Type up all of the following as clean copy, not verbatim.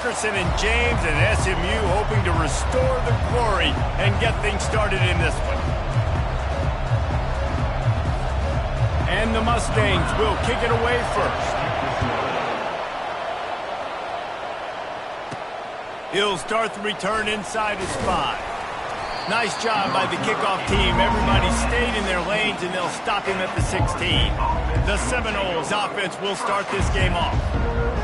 Wilkerson and James, and SMU hoping to restore the glory and get things started in this one. And the Mustangs will kick it away first. He'll start the return inside his 5. Nice job by the kickoff team. Everybody stayed in their lanes, and they'll stop him at the 16. The Seminoles offense will start this game off.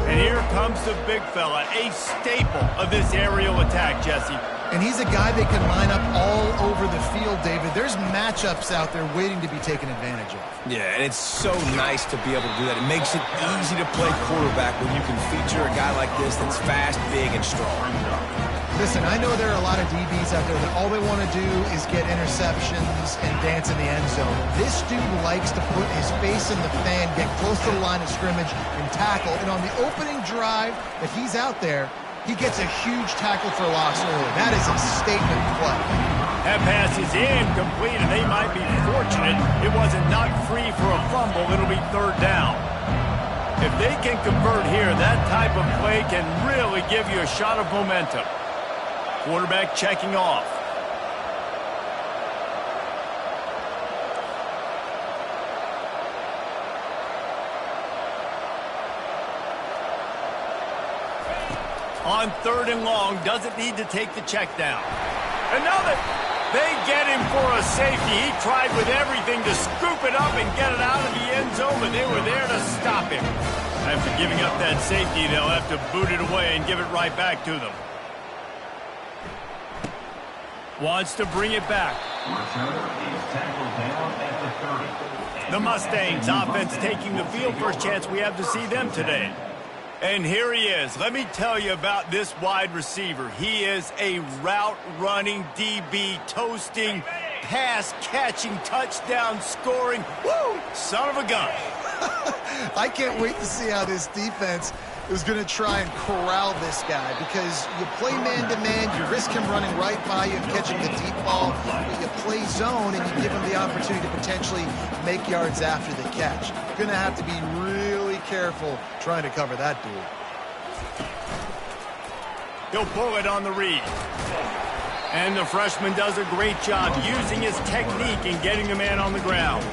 And here comes the big fella, a staple of this aerial attack, Jesse. And he's a guy that can line up all over the field, David. There's matchups out there waiting to be taken advantage of. Yeah, and it's so nice to be able to do that. It makes it easy to play quarterback when you can feature a guy like this that's fast, big, and strong. Listen, I know there are a lot of DBs out there that all they want to do is get interceptions and dance in the end zone. This dude likes to put his face in the fan, get close to the line of scrimmage, and tackle. And on the opening drive that he's out there, he gets a huge tackle for loss early. That is a statement play. That pass is incomplete, and they might be fortunate it wasn't knocked free for a fumble. It'll be 3rd down. If they can convert here, that type of play can really give you a shot of momentum. Quarterback checking off. On 3rd and long, doesn't need to take the check down. And now that they get him for a safety, he tried with everything to scoop it up and get it out of the end zone, but they were there to stop him. After giving up that safety, they'll have to boot it away and give it right back to them. Wants to bring it back. The Mustangs offense taking the field. First chance we have to see them today. And here he is. Let me tell you about this wide receiver. He is a route-running DB, toasting, pass-catching, touchdown-scoring. Woo! Son of a gun. I can't wait to see how this defense is going to try and corral this guy, because you play man-to-man, you risk him running right by you and catching the deep ball, but you play zone and you give him the opportunity to potentially make yards after the catch. You're going to have to be really careful trying to cover that dude. He'll pull it on the read. And the freshman does a great job using his technique and getting the man on the ground.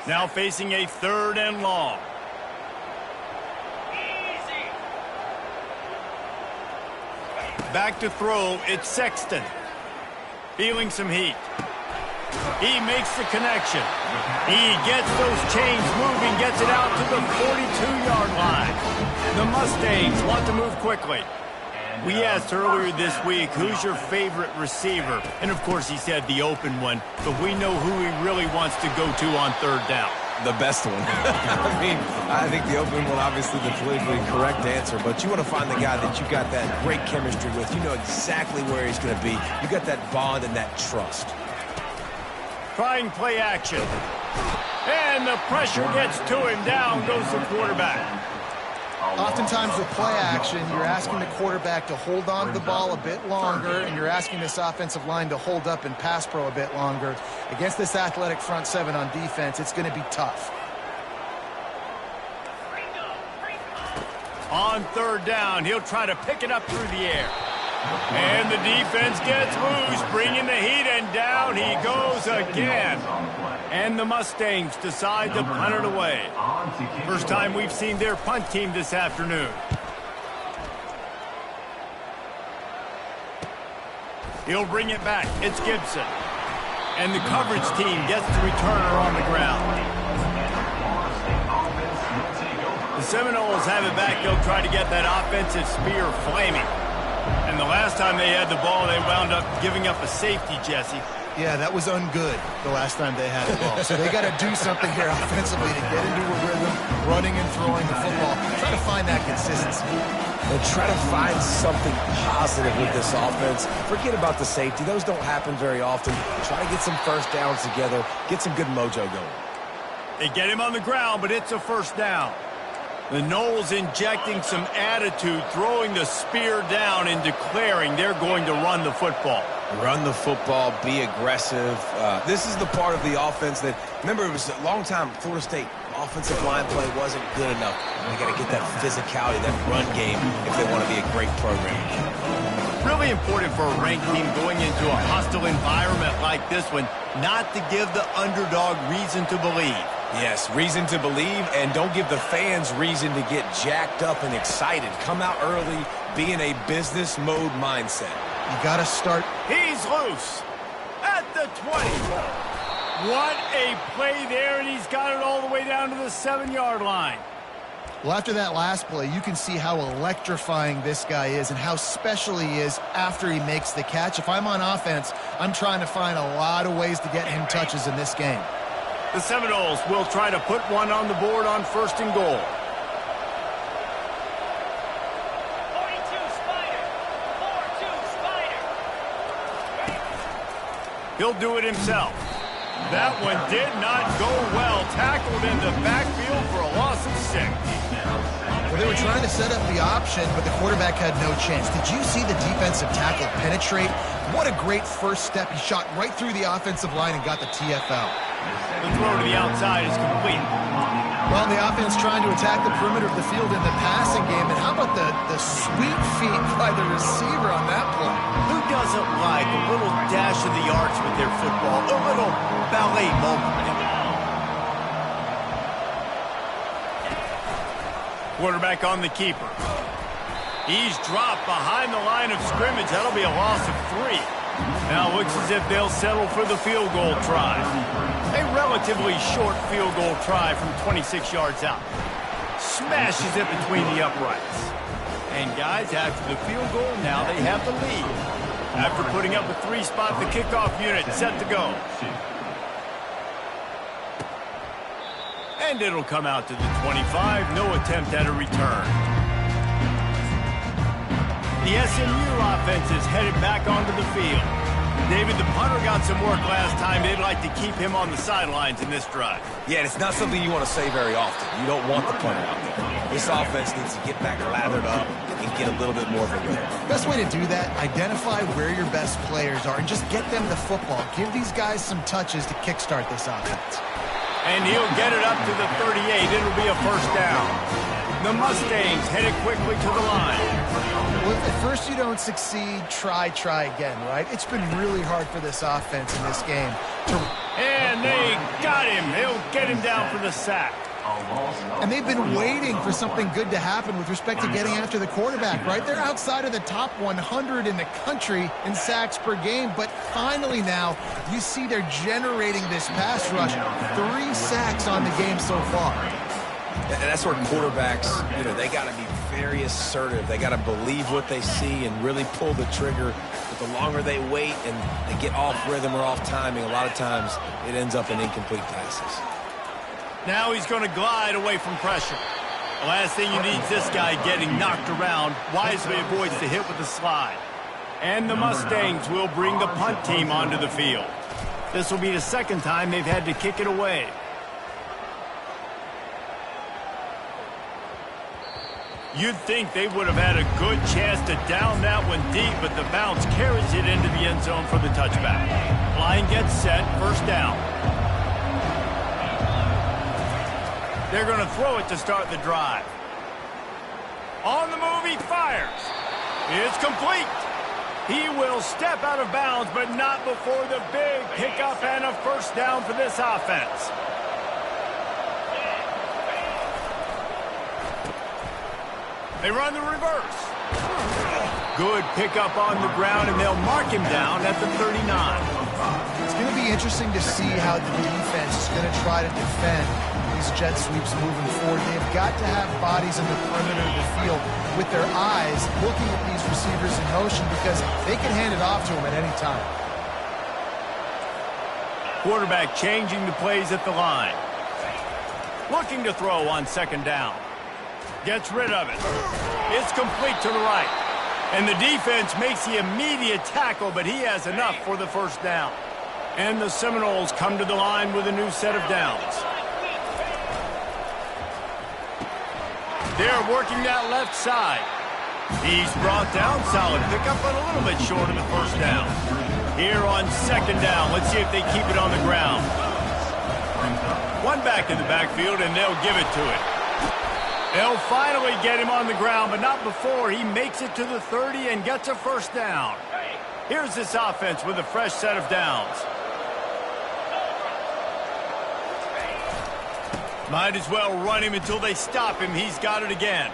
Now facing a 3rd and long. Back to throw, it's Sexton. Feeling some heat. He makes the connection. He gets those chains moving, gets it out to the 42-yard line. The Mustangs want to move quickly. We asked earlier this week, who's your favorite receiver? And, of course, he said the open one, but we know who he really wants to go to on 3rd down. The best one. I mean, I think the open one, obviously the politically correct answer, but you want to find the guy that you got that great chemistry with. You know exactly where he's going to be. You got that bond and that trust. Trying play action. And the pressure gets to him. Down goes the quarterback. Oftentimes with play action, you're asking the quarterback to hold on to the ball a bit longer, and you're asking this offensive line to hold up and pass pro a bit longer. Against this athletic front 7 on defense, it's going to be tough. On 3rd down, he'll try to pick it up through the air. And the defense gets loose, bringing the heat, and down he goes again. And the Mustangs decide to punt it away. First time we've seen their punt team this afternoon. He'll bring it back. It's Gibson. And the coverage team gets the returner on the ground. The Seminoles have it back. They'll try to get that offensive spear flaming. And the last time they had the ball, they wound up giving up a safety, Jesse. Yeah, that was ungood the last time they had the ball. So they got to do something here offensively to get into a rhythm, running and throwing the football. Try to find that consistency. And try to find something positive with this offense. Forget about the safety. Those don't happen very often. Try to get some first downs together. Get some good mojo going. They get him on the ground, but it's a 1st down. The Noles injecting some attitude, throwing the spear down and declaring they're going to run the football. Run the football, be aggressive. This is the part of the offense that, remember, it was a long time, Florida State offensive line play wasn't good enough. They got to get that physicality, that run game, if they want to be a great program. Really important for a ranked team going into a hostile environment like this one, not to give the underdog reason to believe. Yes, reason to believe, and don't give the fans reason to get jacked up and excited. Come out early, be in a business mode mindset. You got to start. He's loose at the 20. What a play there, and he's got it all the way down to the 7-yard line. Well, after that last play, you can see how electrifying this guy is and how special he is after he makes the catch. If I'm on offense, I'm trying to find a lot of ways to get him touches in this game. The Seminoles will try to put one on the board on 1st and goal. 42 Spider. 4-2 Spider. He'll do it himself. That one did not go well. Tackled in the backfield for a loss of 6. Well, they were trying to set up the option, but the quarterback had no chance. Did you see the defensive tackle penetrate? What a great first step. He shot right through the offensive line and got the TFL. The throw to the outside is complete. Well, the offense trying to attack the perimeter of the field in the passing game. And how about the sweet feet by the receiver on that play? Who doesn't like a little dash of the arts with their football? A little ballet moment. Quarterback on the keeper. He's dropped behind the line of scrimmage. That'll be a loss of 3. Now it looks as if they'll settle for the field goal try. A relatively short field goal try from 26 yards out. Smashes it between the uprights. And guys, after the field goal, now they have the lead. After putting up a 3-spot, the kickoff unit set to go. And it'll come out to the 25. No attempt at a return. The SMU offense is headed back onto the field. David, the punter got some work last time. They'd like to keep him on the sidelines in this drive. Yeah, it's not something you want to say very often. You don't want the punter out there. This offense needs to get back lathered up and get a little bit more of a rhythm. Best way to do that, identify where your best players are and just get them the football. Give these guys some touches to kickstart this offense. And he'll get it up to the 38. It'll be a first down. The Mustangs headed quickly to the line. Well, if at first you don't succeed, try again, right? It's been really hard for this offense in this game. And they got him. They'll get him down for the sack. And they've been waiting for something good to happen with respect to getting after the quarterback, right? They're outside of the top 100 in the country in sacks per game, but finally now you see they're generating this pass rush. 3 sacks on the game so far. And that's where quarterbacks, they got to be very assertive. They got to believe what they see and really pull the trigger. But the longer they wait and they get off rhythm or off timing, a lot of times it ends up in incomplete passes. Now he's going to glide away from pressure. The last thing you need is this guy getting knocked around. Wisely avoids the hit with the slide. And the Mustangs will bring the punt team onto the field. This will be the second time they've had to kick it away. You'd think they would have had a good chance to down that one deep, but the bounce carries it into the end zone for the touchback. Line gets set, first down. They're going to throw it to start the drive. On the move, he fires. It's complete. He will step out of bounds, but not before the big pickup and a first down for this offense. They run the reverse. Good pickup on the ground, and they'll mark him down at the 39. It's going to be interesting to see how the defense is going to try to defend these jet sweeps moving forward. They've got to have bodies in the perimeter of the field with their eyes looking at these receivers in motion because they can hand it off to them at any time. Quarterback changing the plays at the line. Looking to throw on second down. Gets rid of it. It's complete to the right. And the defense makes the immediate tackle, but he has enough for the first down. And the Seminoles come to the line with a new set of downs. They're working that left side. He's brought down, solid pickup, but a little bit short of the first down. Here on second down, let's see if they keep it on the ground. One back in the backfield, and they'll give it to it. They'll finally get him on the ground, but not before he makes it to the 30 and gets a first down. Here's this offense with a fresh set of downs. Might as well run him until they stop him. He's got it again.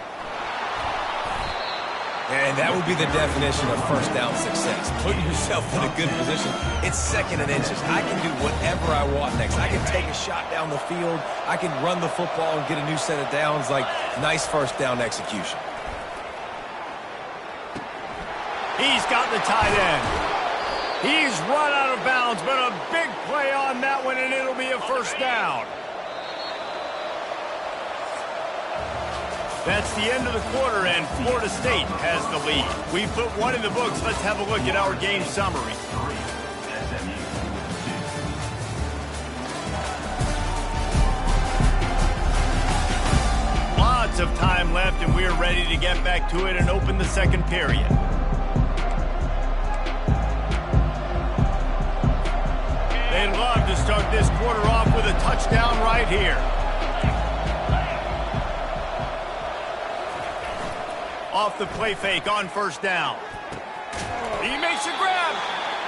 And that would be the definition of first down success. Putting yourself in a good position. It's second and inches. I can do whatever I want next. I can take a shot down the field. I can run the football and get a new set of downs. Like, nice first down execution. He's got the tight end. He's run out of bounds, but a big play on that one, and it'll be a first down. That's the end of the quarter, and Florida State has the lead. We put one in the books. Let's have a look at our game summary. Lots of time left, and we're ready to get back to it and open the second period. They'd love to start this quarter off with a touchdown right here. Off the play fake on first down. He makes a grab,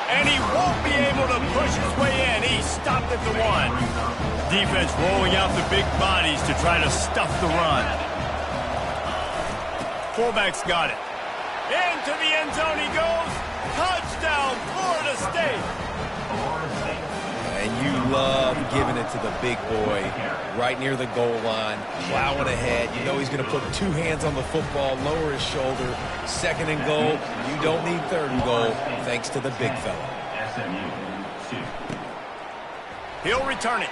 and he won't be able to push his way in. He stopped at the 1. Defense rolling out the big bodies to try to stuff the run. Fullback's got it. Into the end zone he goes. Touchdown, Florida State. And you love giving it to the big boy right near the goal line, plowing ahead. You know he's going to put two hands on the football, lower his shoulder. Second and goal. You don't need third and goal, thanks to the big fella. He'll return it.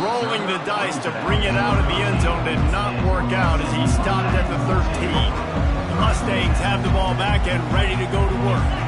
Rolling the dice to bring it out of the end zone did not work out as he stopped at the 13. The Mustangs have the ball back and ready to go to work.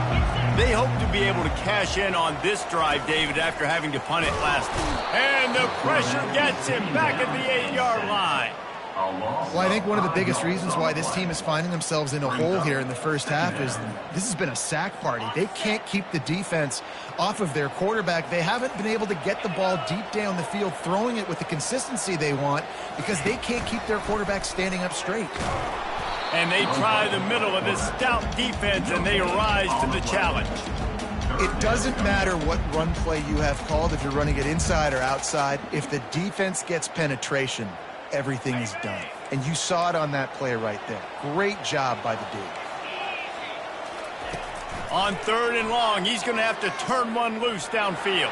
They hope to be able to cash in on this drive, David, after having to punt it last time. And the pressure gets him back at the 8-yard line. Well, I think one of the biggest reasons why this team is finding themselves in a hole here in the first half is this has been a sack party. They can't keep the defense off of their quarterback. They haven't been able to get the ball deep down the field, throwing it with the consistency they want because they can't keep their quarterback standing up straight. And they try the middle of this stout defense, and they rise to the challenge. It doesn't matter what run play you have called, if you're running it inside or outside. If the defense gets penetration, everything is done. And you saw it on that play right there. Great job by the D. On third and long, he's going to have to turn one loose downfield.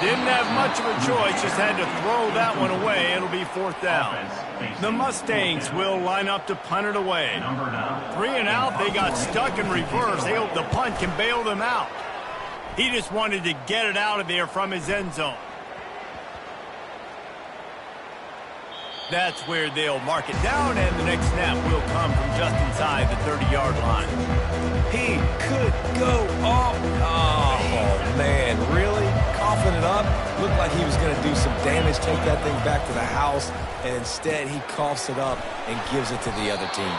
Didn't have much of a choice, just had to throw that one away. It'll be fourth down. The Mustangs will line up to punt it away. 3 and out, they got stuck in reverse. They hope the punt can bail them out. He just wanted to get it out of there from his end zone. That's where they'll mark it down, and the next snap will come from just inside the 30-yard line. He could go off. Oh, man, really? Coughing it up. Looked like he was going to do some damage, take that thing back to the house, and instead he coughs it up and gives it to the other team.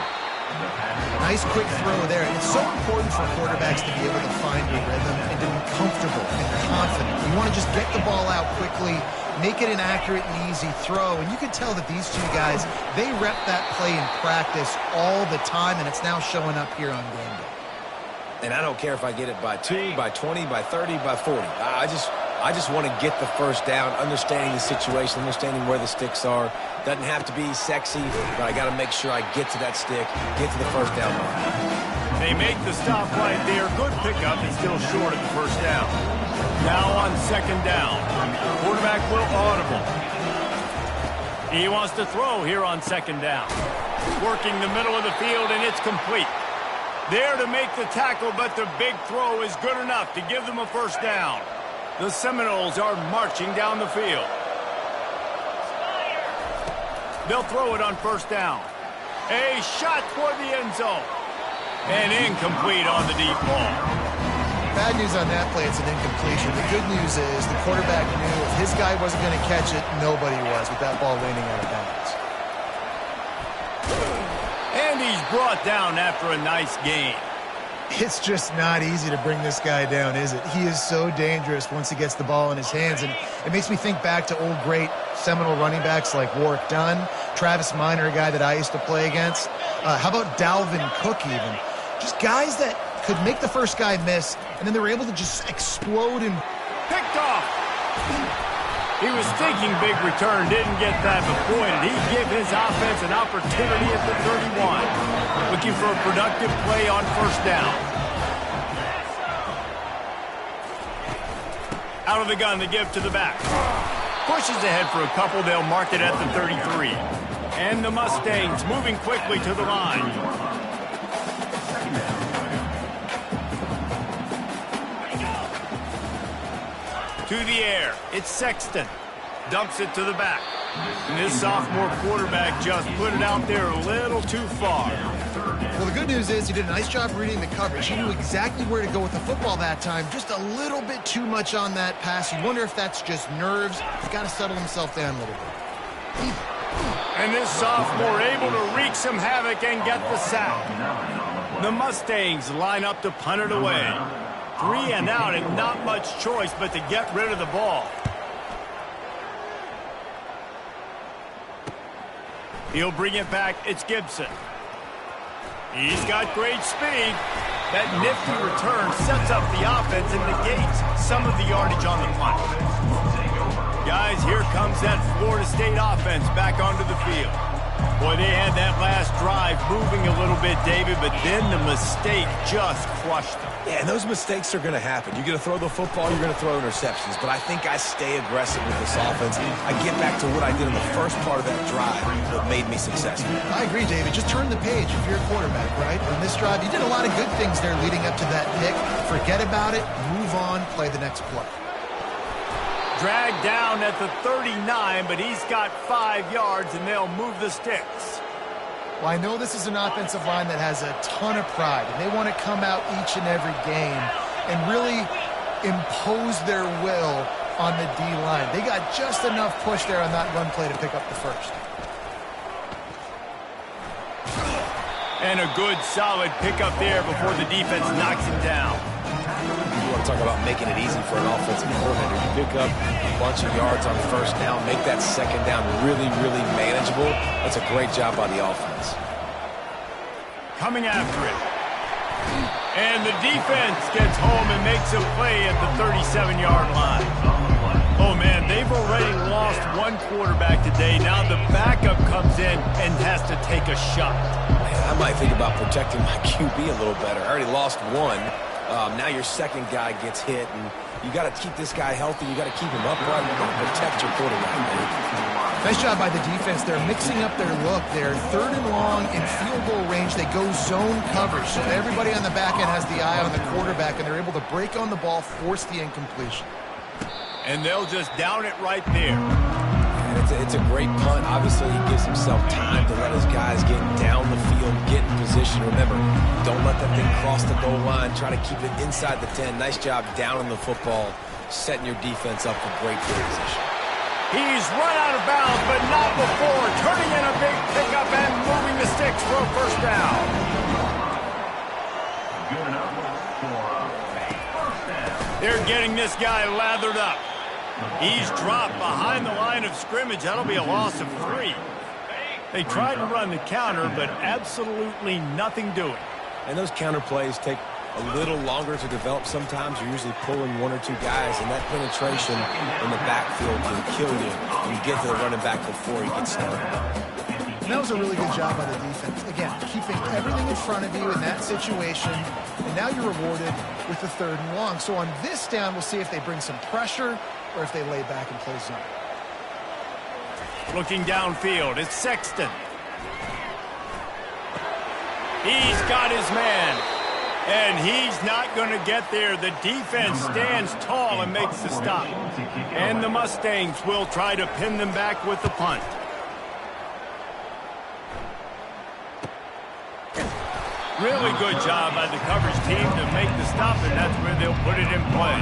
Nice quick throw there. And it's so important for quarterbacks to be able to find a rhythm and to be comfortable and confident. You want to just get the ball out quickly, make it an accurate and easy throw. And you can tell that these two guys, they rep that play in practice all the time, and it's now showing up here on game day. And I don't care if I get it by 2, by 20, by 30, by 40. I just want to get the first down, understanding the situation, understanding where the sticks are. Doesn't have to be sexy, but I got to make sure I get to that stick, get to the first down line. They make the stop right there. Good pickup and still short of the first down. Now on second down. Quarterback will audible. He wants to throw here on second down. Working the middle of the field, and it's complete. There to make the tackle, but the big throw is good enough to give them a first down. The Seminoles are marching down the field. They'll throw it on first down. A shot toward the end zone. And incomplete on the deep ball. Bad news on that play, it's an incompletion. The good news is the quarterback knew if his guy wasn't going to catch it, nobody was with that ball landing out of bounds. And he's brought down after a nice gain. It's just not easy to bring this guy down, is it? He is so dangerous once he gets the ball in his hands, and it makes me think back to old great seminal running backs like Warwick Dunn, Travis Minor, a guy that I used to play against. How about Dalvin Cook even? Just guys that could make the first guy miss, and then they were able to just explode and... Picked off! He was thinking big return, didn't get that, but boy, did he give his offense an opportunity at the 31. Looking for a productive play on first down. Out of the gun, the give to the back. Pushes ahead for a couple, they'll mark it at the 33. And the Mustangs moving quickly to the line. To the air, it's Sexton. Dumps it to the back. And this sophomore quarterback just put it out there a little too far. Well, the good news is he did a nice job reading the coverage. He knew exactly where to go with the football that time. Just a little bit too much on that pass. You wonder if that's just nerves. He's got to settle himself down a little bit. And this sophomore able to wreak some havoc and get the sack. The Mustangs line up to punt it away. 3 and out, and not much choice but to get rid of the ball. He'll bring it back. It's Gibson. He's got great speed. That nifty return sets up the offense and negates some of the yardage on the punt. Guys, here comes that Florida State offense back onto the field. Boy, they had that last drive moving a little bit, David, but then the mistake just crushed them. Yeah, and those mistakes are going to happen. You're going to throw the football, you're going to throw interceptions. But I think I stay aggressive with this offense. I get back to what I did in the first part of that drive that made me successful. I agree, David. Just turn the page if you're a quarterback, right? On this drive, you did a lot of good things there leading up to that pick. Forget about it, move on, play the next play. Dragged down at the 39, but he's got 5 yards, and they'll move the sticks. Well, I know this is an offensive line that has a ton of pride, and they want to come out each and every game and really impose their will on the D-line. They got just enough push there on that run play to pick up the first. And a good, solid pickup there before the defense knocks him down. You want to talk about making it easy for an offensive coordinator. You pick up a bunch of yards on first down, make that second down really, really manageable. That's a great job by the offense. Coming after it. And the defense gets home and makes a play at the 37-yard line. Oh, man, they've already lost one quarterback today. Now the backup comes in and has to take a shot. Man, I might think about protecting my QB a little better. I already lost one. Now your second guy gets hit, and you got to keep this guy healthy. You got to keep him upright. You got to protect your quarterback, man. Nice job by the defense. They're mixing up their look. They're 3rd and long in field goal range. They go zone coverage, so everybody on the back end has the eye on the quarterback, and they're able to break on the ball, force the incompletion. And they'll just down it right there. It's a great punt. Obviously, he gives himself time to let his guys get down the field, get in position. Remember, don't let that thing cross the goal line. Try to keep it inside the 10. Nice job down in the football, setting your defense up for great field position. He's run out of bounds, but not before. Turning in a big pickup and moving the sticks for a first down. They're getting this guy lathered up. He's dropped behind the line of scrimmage. That'll be a loss of 3. They tried to run the counter, but absolutely nothing doing. And those counter plays take a little longer to develop sometimes. You're usually pulling 1 or 2 guys, and that penetration in the backfield can kill you. You get to the running back before he gets started. And that was a really good job by the defense. Again, keeping everything in front of you in that situation, and now you're rewarded with the 3rd and long. So on this down, we'll see if they bring some pressure or if they lay back and play zone. Looking downfield, it's Sexton. He's got his man, and he's not going to get there. The defense stands tall and makes the stop. And the Mustangs will try to pin them back with the punt. Really good job by the coverage team to make the stop, and that's where they'll put it in play.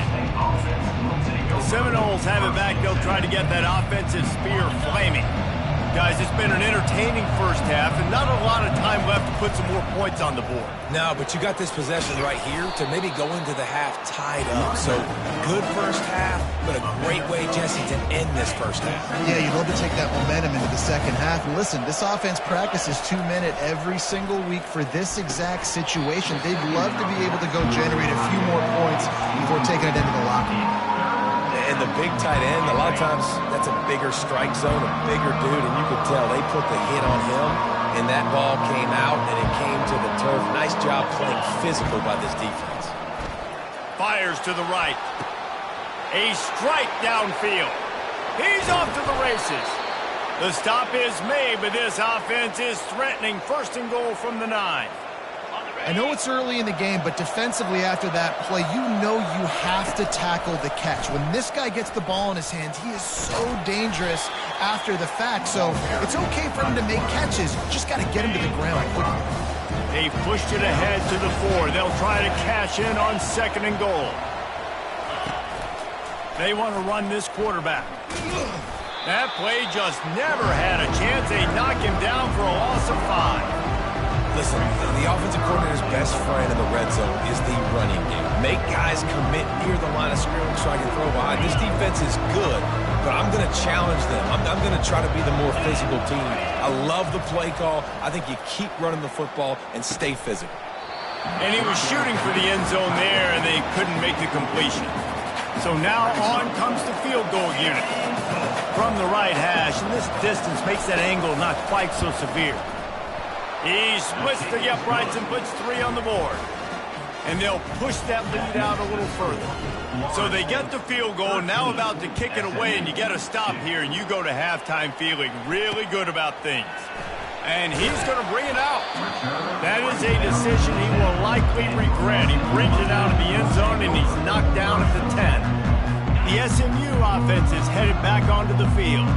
The Seminoles have it back. They'll try to get that offensive spear flaming. Guys, Guys, it's been an entertaining first half and not a lot of time left to put some more points on the board. No, but you got this possession right here to maybe go into the half tied up. So, good first half, but a great way, Jesse, to end this first half. Yeah, you'd love to take that momentum into the second half. And listen, this offense practices 2-minute every single week for this exact situation. They'd love to be able to go generate a few more points before taking it into the locker room. And the big tight end, a lot of times that's a bigger strike zone, a bigger dude, and you could tell they put the hit on him, and that ball came out, and it came to the turf. Nice job playing physical by this defense. Fires to the right. A strike downfield. He's off to the races. The stop is made, but this offense is threatening. First and goal from the 9. I know it's early in the game, but defensively after that play, you know you have to tackle the catch. When this guy gets the ball in his hands, he is so dangerous after the fact. So it's okay for him to make catches. Just got to get him to the ground quickly. They pushed it ahead to the 4. They'll try to cash in on second and goal. They want to run this quarterback. That play just never had a chance. They knock him down for a loss of 5. Listen, the offensive coordinator's best friend in the red zone is the running game. Make guys commit near the line of scrimmage so I can throw behind. This defense is good, but I'm going to challenge them. I'm going to try to be the more physical team. I love the play call. I think you keep running the football and stay physical. And he was shooting for the end zone there, and they couldn't make the completion. So now on comes the field goal unit. From the right hash, and this distance makes that angle not quite so severe. He splits the uprights and puts 3 on the board. And they'll push that lead out a little further. So they get the field goal, now about to kick it away, and you get a stop here, and you go to halftime feeling really good about things. And he's going to bring it out. That is a decision he will likely regret. He brings it out of the end zone, and he's knocked down at the 10. The SMU offense is headed back onto the field.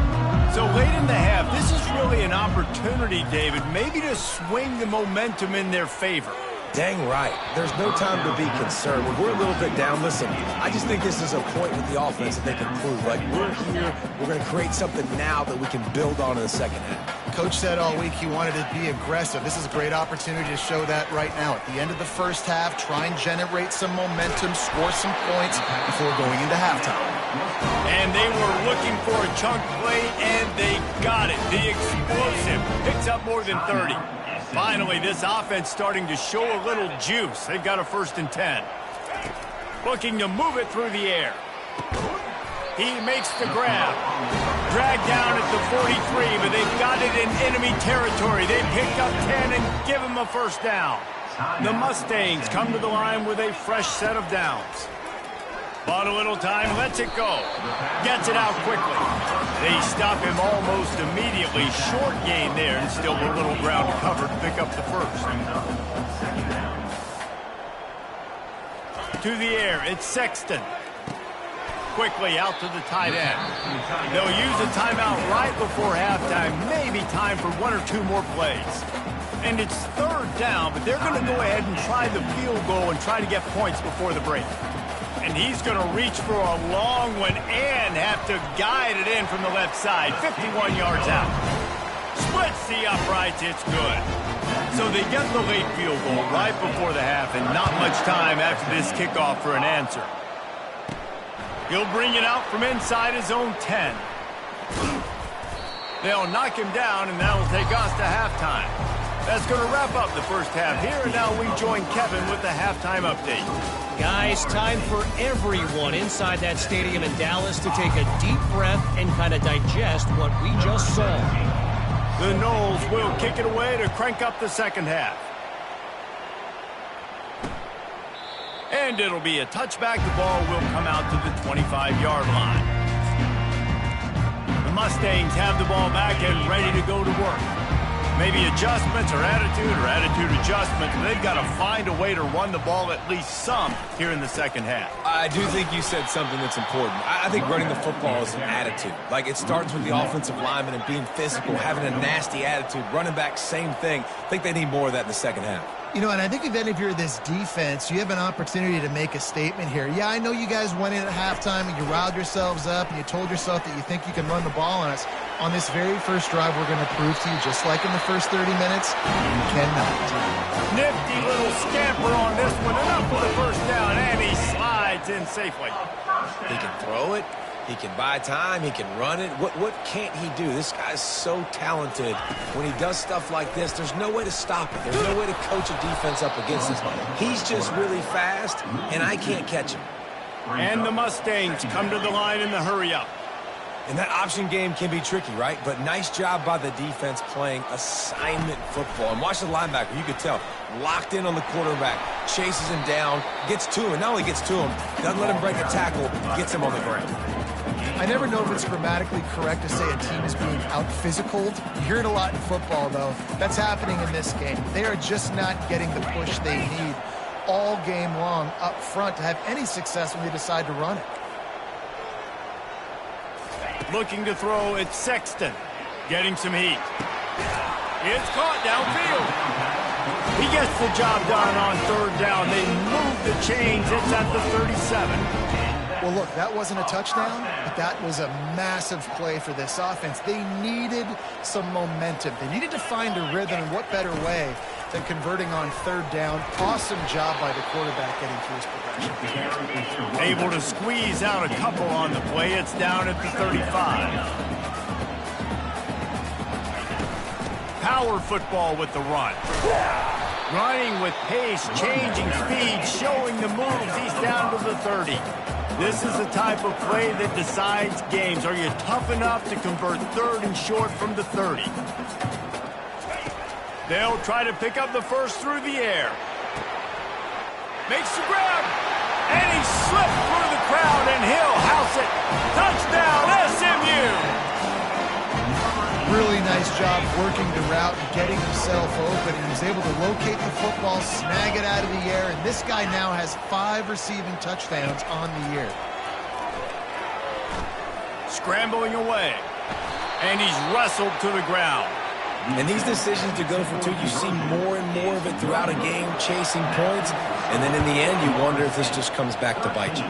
So late in the half, this is really an opportunity, David, maybe to swing the momentum in their favor. Dang right. There's no time to be concerned. When we're a little bit down, listen, I just think this is a point with the offense that they can prove. Like, we're here, we're going to create something now that we can build on in the second half. Coach said all week he wanted to be aggressive. This is a great opportunity to show that right now. At the end of the first half, try and generate some momentum, score some points before going into halftime. And they were looking for a chunk play, and they got it. The explosive picks up more than 30. Finally, this offense starting to show a little juice. They've got a 1st and 10. Looking to move it through the air. He makes the grab. Dragged down at the 43, but they've got it in enemy territory. They pick up 10 and give him a 1st down. The Mustangs come to the line with a fresh set of downs. Bought a little time, lets it go. Gets it out quickly. They stop him almost immediately. Short gain there, and still a little ground to cover to pick up the 1st. To the air, it's Sexton. Quickly out to the tight end. They'll use a timeout right before halftime. Maybe time for 1 or 2 more plays. And it's 3rd down, but they're going to go ahead and try the field goal and try to get points before the break. And he's going to reach for a long one and have to guide it in from the left side. 51 yards out. Splits the uprights. It's good. So they get the late field goal right before the half, and not much time after this kickoff for an answer. He'll bring it out from inside his own 10. They'll knock him down, and that'll take us to halftime. That's going to wrap up the first half here, and now we join Kevin with the halftime update. Guys, time for everyone inside that stadium in Dallas to take a deep breath and kind of digest what we just saw. The Noles will kick it away to crank up the second half. And it'll be a touchback. The ball will come out to the 25-yard line. The Mustangs have the ball back and ready to go to work. Maybe adjustments or attitude adjustments. They've got to find a way to run the ball at least some here in the second half. I do think you said something that's important. I think running the football is an attitude. Like, it starts with the offensive lineman and being physical, having a nasty attitude. Running back, same thing. I think they need more of that in the second half. You know, and I think if you're this defense, you have an opportunity to make a statement here. Yeah, I know you guys went in at halftime and you riled yourselves up and you told yourself that you think you can run the ball on us. On this very first drive, we're going to prove to you, just like in the first 30 minutes, you cannot. Nifty little scamper on this one. Enough for the first down, and he slides in safely. He can throw it. He can buy time. He can run it. What can't he do? This guy's so talented. When he does stuff like this, there's no way to stop it. There's no way to coach a defense up against this. He's just really fast, and I can't catch him. And the Mustangs come to the line in the hurry-up. And that option game can be tricky, right? But nice job by the defense playing assignment football. And watch the linebacker. You could tell. Locked in on the quarterback. Chases him down. Gets to him. Not only gets to him, doesn't let him break a tackle. Gets him on the ground. I never know if it's grammatically correct to say a team is being out-physicaled. You hear it a lot in football, though. That's happening in this game. They are just not getting the push they need all game long up front to have any success when they decide to run it. Looking to throw, it's Sexton. Getting some heat. It's caught downfield. He gets the job done on third down. They move the chains. It's at the 37. Well, look, that wasn't a touchdown, but that was a massive play for this offense. They needed some momentum. They needed to find a rhythm, and what better way than converting on third down. Awesome job by the quarterback getting through his progression. Able to squeeze out a couple on the play. It's down at the 35. Power football with the run. Running with pace, changing speed, showing the moves. He's down to the 30. This is the type of play that decides games. Are you tough enough to convert third and short from the 30? They'll try to pick up the first through the air. Makes the grab. And he slipped through the crowd, and he'll house it. Touchdown, SMU! Really nice job working the route and getting himself open. And he was able to locate the football, snag it out of the air, and this guy now has 5 receiving touchdowns on the year. Scrambling away. And he's wrestled to the ground. And these decisions to go for two, you see more and more of it throughout a game, chasing points. And then in the end, you wonder if this just comes back to bite you.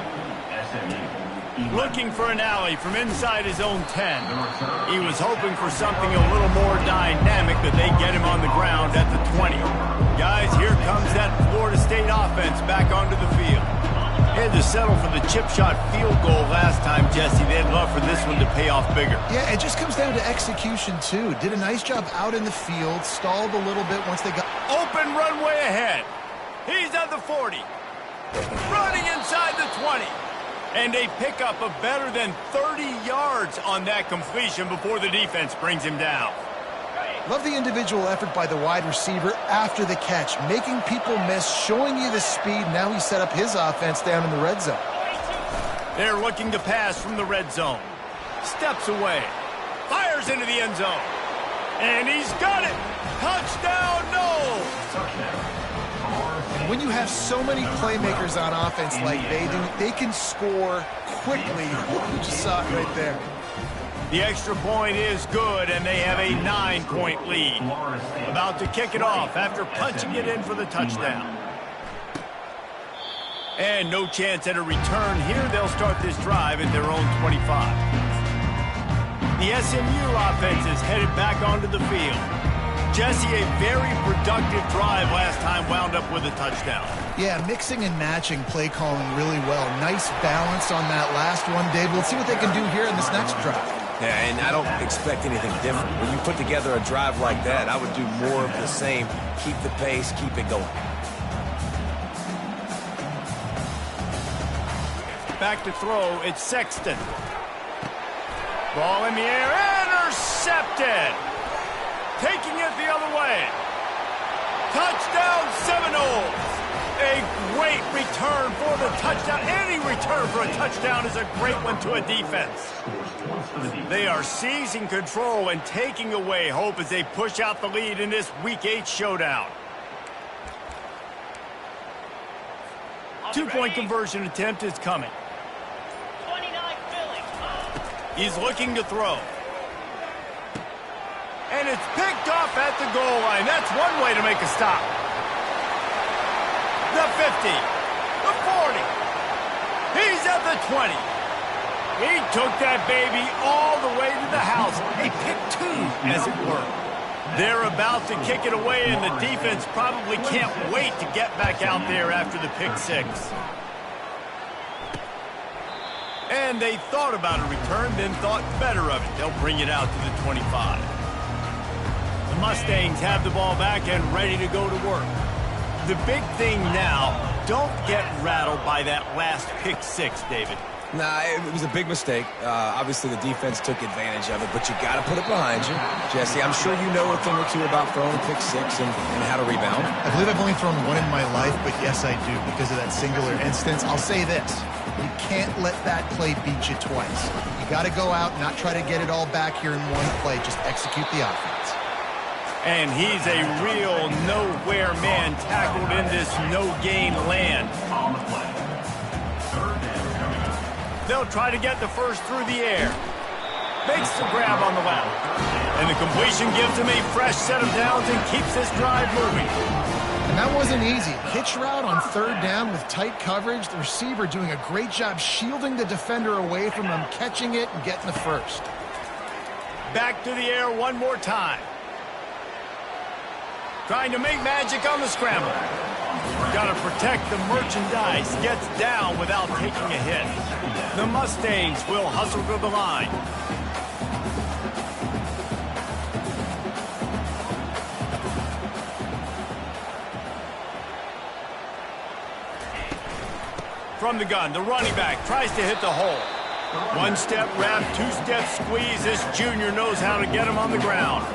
Looking for an alley from inside his own 10. He was hoping for something a little more dynamic, but they get him on the ground at the 20. Guys, here comes that Florida State offense back onto the field. Had to settle for the chip shot field goal last time, Jesse. They'd love for this one to pay off bigger. Yeah, it just comes down to execution, too. Did a nice job out in the field, stalled a little bit once they got... Open runway ahead. He's at the 40. Running inside the 20. And they pick up a better than 30 yards on that completion before the defense brings him down. Love the individual effort by the wide receiver after the catch, making people miss, showing you the speed. Now he set up his offense down in the red zone. They're looking to pass from the red zone. Steps away. Fires into the end zone. And he's got it. Touchdown, no! When you have so many playmakers on offense like they do, they can score quickly. You just saw it right there. The extra point is good, and they have a 9-point lead. About to kick it off after punching it in for the touchdown. And no chance at a return here. They'll start this drive at their own 25. The SMU offense is headed back onto the field. Jesse, a very productive drive last time, wound up with a touchdown. Yeah, mixing and matching play calling really well. Nice balance on that last one, Dave. Let's see what they can do here in this next drive. Yeah, and I don't expect anything different. When you put together a drive like that, I would do more of the same. Keep the pace, keep it going. Back to throw, it's Sexton. Ball in the air, intercepted! Taking it the other way. Touchdown, Seminoles! A great return for the touchdown. Any return for a touchdown is a great one to a defense. They are seizing control and taking away hope as they push out the lead in this Week 8 showdown. 2-point conversion attempt is coming. 29 filling. He's looking to throw. And it's picked off at the goal line. That's one way to make a stop. The 50. The 40. He's at the 20. He took that baby all the way to the house. A pick 2, as it were. They're about to kick it away, and the defense probably can't wait to get back out there after the pick 6. And they thought about a return, then thought better of it. They'll bring it out to the 25. The Mustangs have the ball back and ready to go to work. The big thing now, don't get rattled by that last pick 6, David. Nah, it was a big mistake. Obviously, the defense took advantage of it, but you got to put it behind you. Jesse, I'm sure you know a thing or two about throwing a pick 6 and how to rebound. I believe I've only thrown one in my life, but yes, I do, because of that singular instance. I'll say this. You can't let that play beat you twice. You got to go out and not try to get it all back here in one play. Just execute the offense. And he's a real nowhere man tackled in this no-gain land. They'll try to get the first through the air. Makes the grab on the left. And the completion gives him a fresh set of downs and keeps this drive moving. And that wasn't easy. Hitch route on 3rd down with tight coverage. The receiver doing a great job shielding the defender away from him, catching it and getting the first. Back to the air one more time. Trying to make magic on the scramble. Got to protect the merchandise. Gets down without taking a hit. The Mustangs will hustle to the line. From the gun, the running back tries to hit the hole. 1-step wrap, 2-step squeeze. This junior knows how to get him on the ground.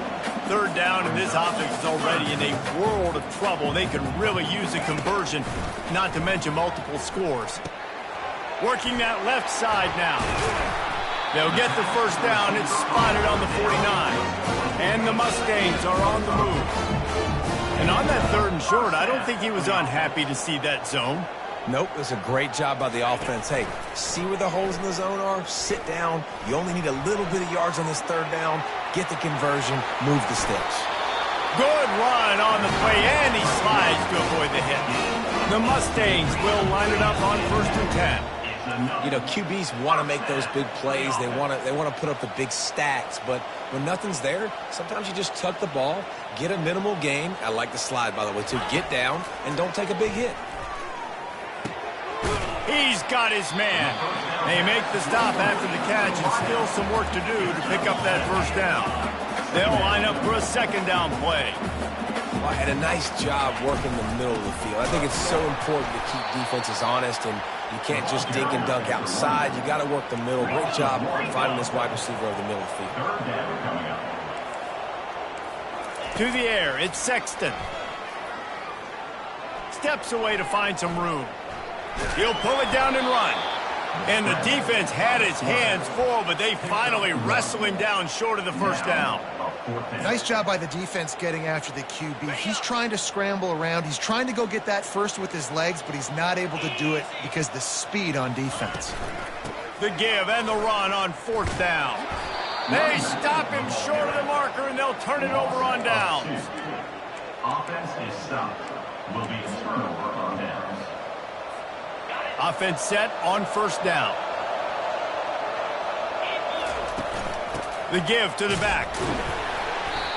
3rd down, and this offense is already in a world of trouble. They could really use a conversion, not to mention multiple scores. Working that left side now. They'll get the first down. It's spotted on the 49. And the Mustangs are on the move. And on that 3rd and short, I don't think he was unhappy to see that zone. Nope, it was a great job by the offense. Hey, see where the holes in the zone are? Sit down. You only need a little bit of yards on this 3rd down. Get the conversion. Move the sticks. Good run on the play, and he slides to avoid the hit. The Mustangs will line it up on 1st and 10. You know, QBs want to make those big plays. They want to put up the big stats. But when nothing's there, sometimes you just tuck the ball, get a minimal gain. I like the slide, by the way, too. Get down and don't take a big hit. He's got his man. They make the stop after the catch, and still some work to do to pick up that first down. They'll line up for a 2nd down play. Well, and a nice job working the middle of the field. I think it's so important to keep defenses honest, and you can't just dink and dunk outside. You got to work the middle. Great job finding this wide receiver over the middle of the field. To the air, it's Sexton. Steps away to find some room. He'll pull it down and run. And the defense had his hands full, but they finally wrestle him down short of the first down. Nice job by the defense getting after the QB. He's trying to scramble around. He's trying to go get that first with his legs, but he's not able to do it because of the speed on defense. The give and the run on 4th down. They stop him short of the marker, and they'll turn it over on downs. Offense is stopped. Will be a turnover on downs. Offense set on 1st down. The give to the back.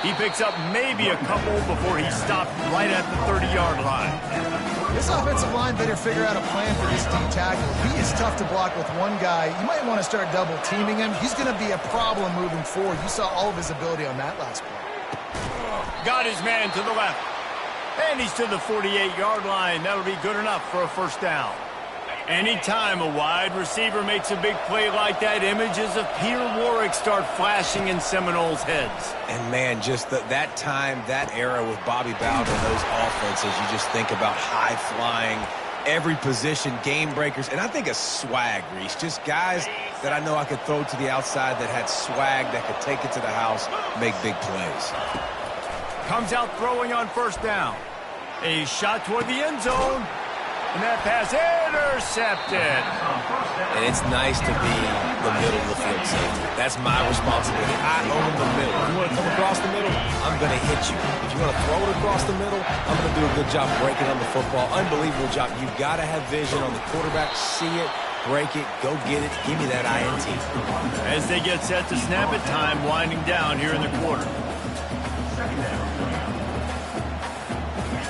He picks up maybe a couple before he stopped right at the 30-yard line. This offensive line better figure out a plan for this D tackle. He is tough to block with one guy. You might want to start double teaming him. He's going to be a problem moving forward. You saw all of his ability on that last play. Got his man to the left. And he's to the 48-yard line. That'll be good enough for a 1st down. Anytime a wide receiver makes a big play like that, images of Peter Warrick start flashing in Seminoles' heads. And, man, just that time, that era with Bobby Bowden and those offenses, you just think about high-flying, every position, game breakers, and I think a swag, Reese. Just guys that I know I could throw to the outside that had swag, that could take it to the house, make big plays. Comes out throwing on 1st down. A shot toward the end zone. And that pass intercepted. And it's nice to be the middle of the field safety. That's my responsibility. I own the middle. If you want to come across the middle, I'm going to hit you. If you want to throw it across the middle, I'm going to do a good job breaking on the football. Unbelievable job. You've got to have vision on the quarterback, see it, break it, go get it, give me that INT. As they get set to snap it, time winding down here in the quarter.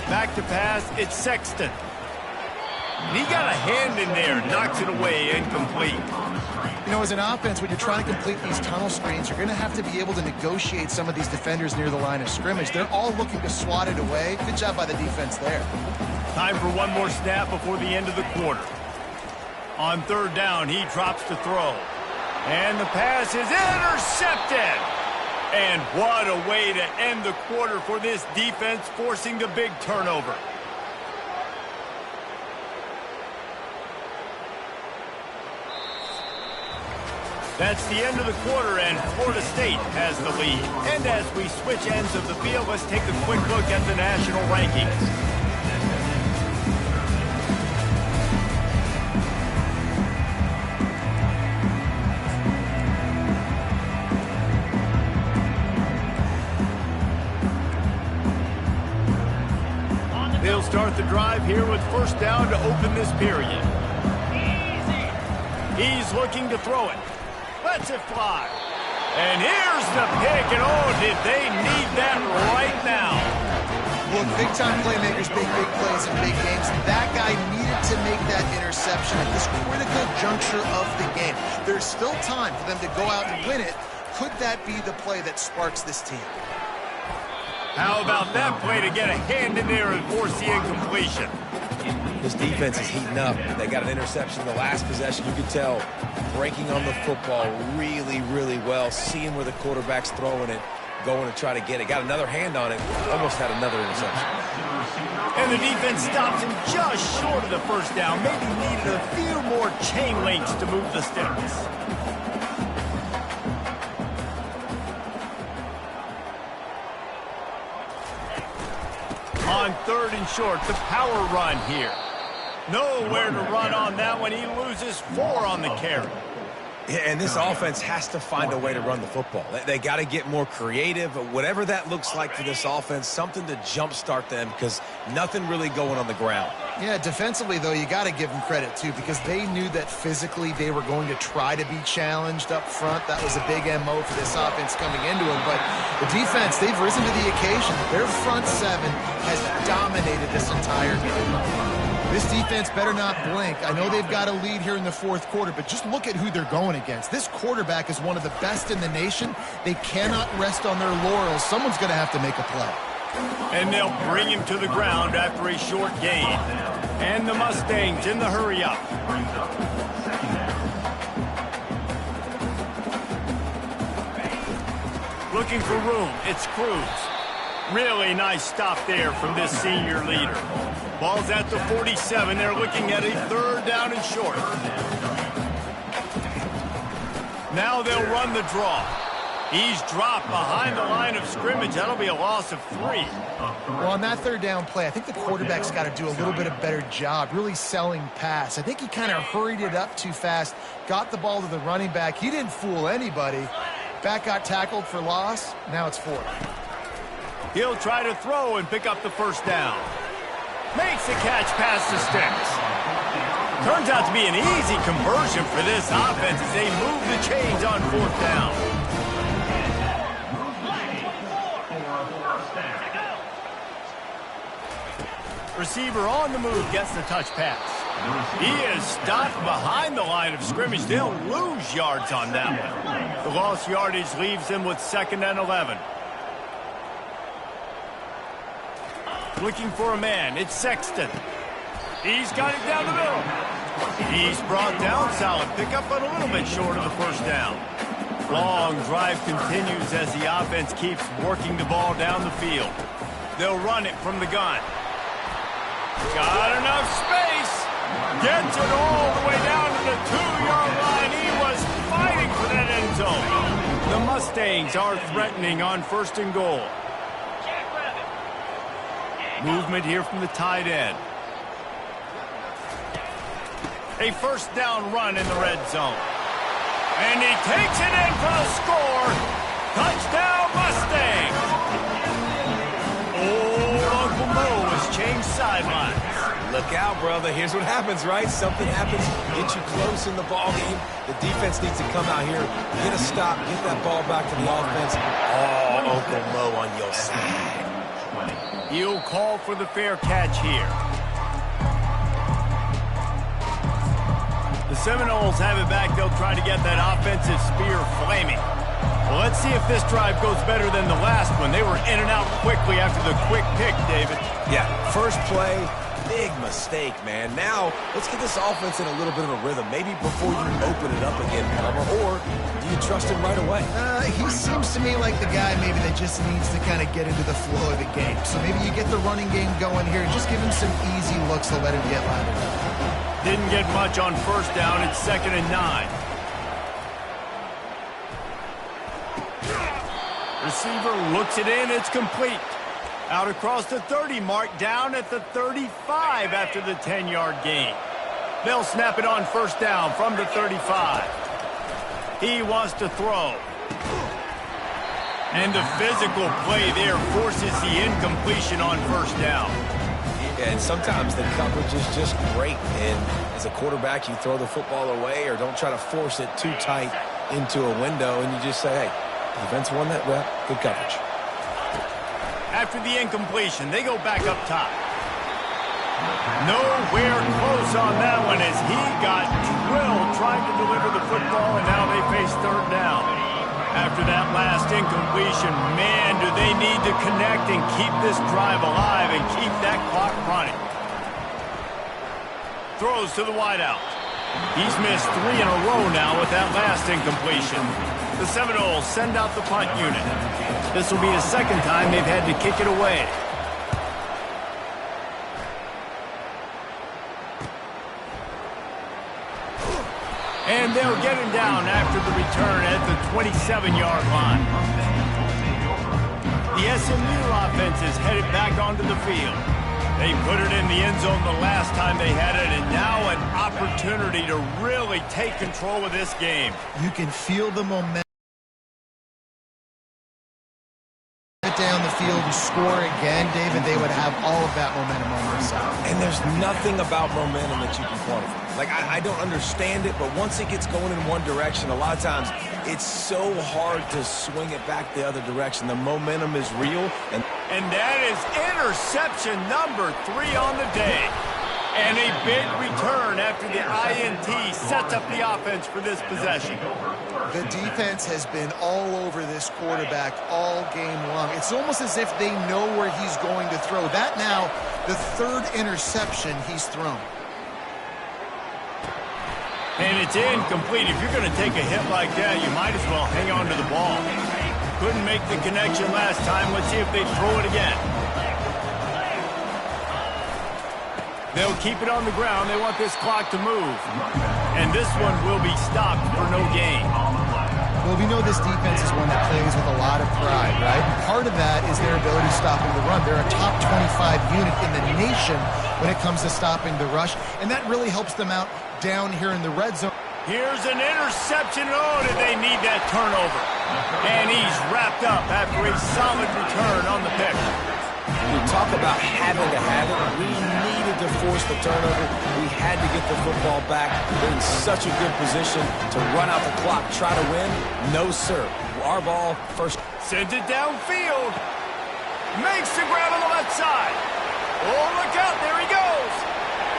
Back to pass, it's Sexton. And he got a hand in there, knocks it away, incomplete. You know, as an offense, when you're trying to complete these tunnel screens, you're going to have to be able to negotiate some of these defenders near the line of scrimmage. They're all looking to swat it away. Good job by the defense there. Time for one more snap before the end of the quarter. On third down, he drops to throw. And the pass is intercepted. And what a way to end the quarter for this defense, forcing the big turnover. That's the end of the quarter, and Florida State has the lead. And as we switch ends of the field, let's take a quick look at the national rankings. They'll start the drive here with first down to open this period. He's looking to throw it. Lets it fly. And here's the pick, and oh, did they need that right now. Look, big-time playmakers make big plays in big games. That guy needed to make that interception at this critical juncture of the game. There's still time for them to go out and win it. Could that be the play that sparks this team? How about that play to get a hand in there and force the incompletion? This defense is heating up. They got an interception the last possession. You could tell breaking on the football really, really well, seeing where the quarterback's throwing it, going to try to get it. Got another hand on it, almost had another interception. And the defense stops him just short of the first down. Maybe needed a few more chain links to move the sticks. On third and short, the power run here. Nowhere to run on that one. He loses 4 on the carry. Yeah, and this offense has to find a way to run the football. They got to get more creative. Whatever that looks like for this offense, something to jumpstart them because nothing really going on the ground. Yeah, defensively, though, you got to give them credit, too, because they knew that physically they were going to try to be challenged up front. That was a big MO for this offense coming into it. But the defense, they've risen to the occasion. Their front seven has dominated this entire game. This defense better not blink. I know they've got a lead here in the fourth quarter, but just look at who they're going against. This quarterback is one of the best in the nation. They cannot rest on their laurels. Someone's going to have to make a play. And they'll bring him to the ground after a short gain. And the Mustangs in the hurry-up. Looking for room. It's Cruz. Really nice stop there from this senior leader. Ball's at the 47. They're looking at a third down and short. Now they'll run the draw. He's dropped behind the line of scrimmage. That'll be a loss of 3. Well, on that third down play, I think the quarterback's got to do a little bit of better job really selling pass. I think he kind of hurried it up too fast, got the ball to the running back. He didn't fool anybody. Back got tackled for loss. Now it's 4. He'll try to throw and pick up the first down. Makes the catch past the sticks. Turns out to be an easy conversion for this offense as they move the chains on 4th down. Receiver on the move gets the touch pass. He is stopped behind the line of scrimmage. They'll lose yards on that one. The lost yardage leaves them with 2nd and 11. Looking for a man. It's Sexton. He's got it down the middle. He's brought down. Solid pickup, but a little bit short of the first down. Long drive continues as the offense keeps working the ball down the field. They'll run it from the gun. Got enough space. Gets it all the way down to the 2-yard line. He was fighting for that end zone. The Mustangs are threatening on 1st and goal. Movement here from the tight end. A first down run in the red zone. And he takes it in for the score. Touchdown Mustangs. Old Uncle Mo has changed sidelines. Look out, brother. Here's what happens, right? Something happens, get you close in the ball game. The defense needs to come out here, get a stop, get that ball back to the offense. Oh, Uncle Mo on your side. He'll call for the fair catch here. The Seminoles have it back. They'll try to get that offensive spear flaming. Well, let's see if this drive goes better than the last one. They were in and out quickly after the quick pick, David. Yeah, first play, big mistake, man. Now, let's get this offense in a little bit of a rhythm. Maybe before you open it up again, Palmer, or do you trust him right away? He seems to me like the guy maybe that just needs to kind of get into the flow of the game. So maybe you get the running game going here and just give him some easy looks to let him get lathered up. Didn't get much on first down. It's 2nd and 9. Receiver looks it in. It's complete. Out across the 30 mark, down at the 35 after the 10-yard gain. They'll snap it on first down from the 35. He wants to throw. And the physical play there forces the incompletion on first down. And sometimes the coverage is just great. And as a quarterback, you throw the football away or don't try to force it too tight into a window, and you just say, hey, defense won that, well, good coverage. After the incompletion, they go back up top. Nowhere close on that one as he got drilled trying to deliver the football, and now they face third down. After that last incompletion, man, do they need to connect and keep this drive alive and keep that clock running. Throws to the wideout. He's missed 3 in a row now with that last incompletion. The Seminoles send out the punt unit. This will be the second time they've had to kick it away. And they'll get him down after the return at the 27-yard line. The SMU offense is headed back onto the field. They put it in the end zone the last time they had it, and now an opportunity to really take control of this game. You can feel the momentum. Down the field and score again, David, they would have all of that momentum on their side. And there's nothing about momentum that you can quantify. Like, I don't understand it, but once it gets going in one direction, a lot of times it's so hard to swing it back the other direction. The momentum is real. And that is interception number 3 on the day. And a big return after the INT sets up the offense for this possession. The defense has been all over this quarterback all game long. It's almost as if they know where he's going to throw. That now, the 3rd interception he's thrown. And it's incomplete. If you're going to take a hit like that, you might as well hang on to the ball. Couldn't make the connection last time. Let's see if they throw it again. They'll keep it on the ground. They want this clock to move. And this one will be stopped for no gain. Well, we know this defense is one that plays with a lot of pride, right? Part of that is their ability stopping the run. They're a top 25 unit in the nation when it comes to stopping the rush, and that really helps them out down here in the red zone. Here's an interception. Oh, did they need that turnover? And he's wrapped up after a solid return on the pick. You talk about having to have it. We needed to force the turnover. We had to get the football back. We're in such a good position to run out the clock, try to win. No, sir. Our ball first. Sends it downfield. Makes the grab on the left side. Oh, look out. There he goes.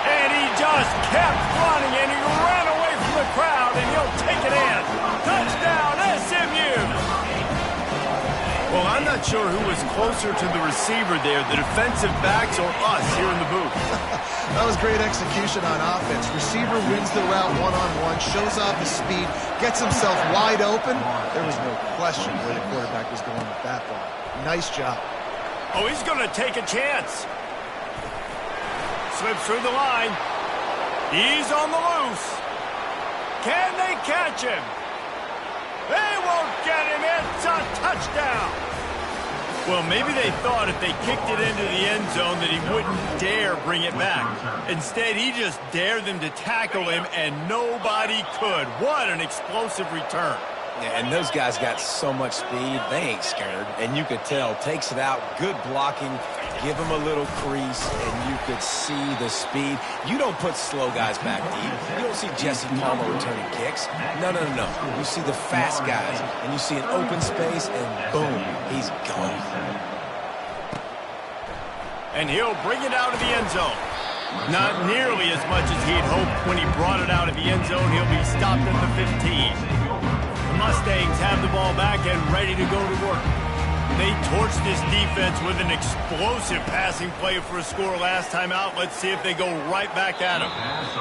And he just kept running, and he ran away from the crowd, and he'll take it in. Touchdown, SMU. Well, I'm not sure who was closer to the receiver there, the defensive backs or us here in the booth. That was great execution on offense. Receiver wins the route one-on-one, shows off his speed, gets himself wide open. There was no question where the quarterback was going with that ball. Nice job. Oh, he's going to take a chance. Slips through the line. He's on the loose. Can they catch him? They won't get him. It's a touchdown. Well, maybe they thought if they kicked it into the end zone that he wouldn't dare bring it back. Instead, he just dared them to tackle him, and nobody could. What an explosive return. Yeah, and those guys got so much speed, they ain't scared. And you could tell, takes it out, good blocking. give him a little crease, and you could see the speed. You don't put slow guys back deep. You don't see Jesse Palmer returning kicks. No, no, no, no. You see the fast guys, and you see an open space, and boom, he's gone. And he'll bring it out of the end zone. Not nearly as much as he'd hoped when he brought it out of the end zone. He'll be stopped at the 15. The Mustangs have the ball back and ready to go to work. They torched this defense with an explosive passing play for a score last time out. Let's see if they go right back at him.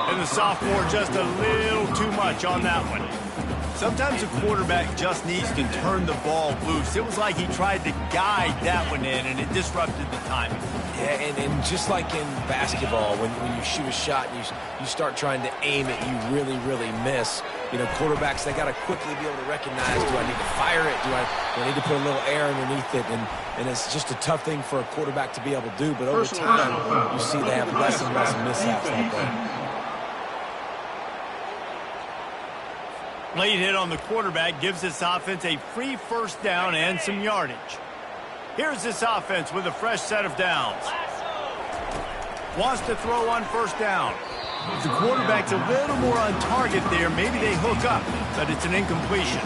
And the sophomore just a little too much on that one. Sometimes a quarterback just needs to turn the ball loose. It was like he tried to guide that one in, and it disrupted the timing. Yeah, and just like in basketball, when you shoot a shot and you start trying to aim it, you really, really miss. You know, quarterbacks, they got to quickly be able to recognize, do I need to fire it? Do I need to put a little air underneath it? And it's just a tough thing for a quarterback to be able to do. But over time, you see they have less and less mishaps like that. Late hit on the quarterback gives this offense a free first down and some yardage. Here's this offense with a fresh set of downs. Wants to throw on first down. If the quarterback's a little more on target there, maybe they hook up, but it's an incompletion.